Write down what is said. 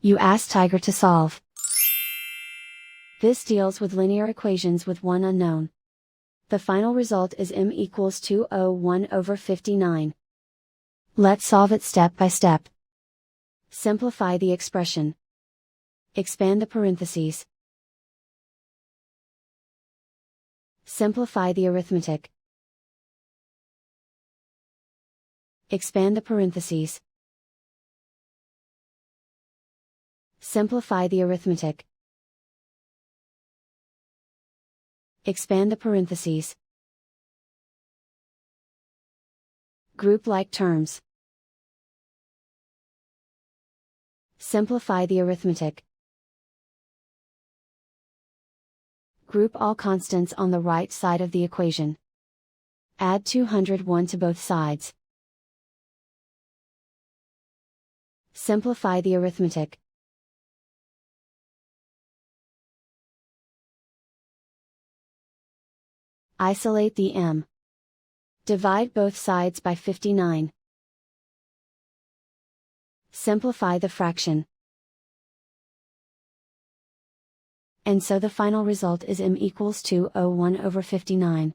You ask Tiger to solve. This deals with linear equations with one unknown. The final result is m equals 201/59. Let's solve it step by step. Simplify the expression. Expand the parentheses. Simplify the arithmetic. Expand the parentheses. Simplify the arithmetic. Expand the parentheses. Group like terms. Simplify the arithmetic. Group all constants on the right side of the equation. Add 201 to both sides. Simplify the arithmetic. Isolate the m. Divide both sides by 59. Simplify the fraction. And so the final result is m equals 201/59.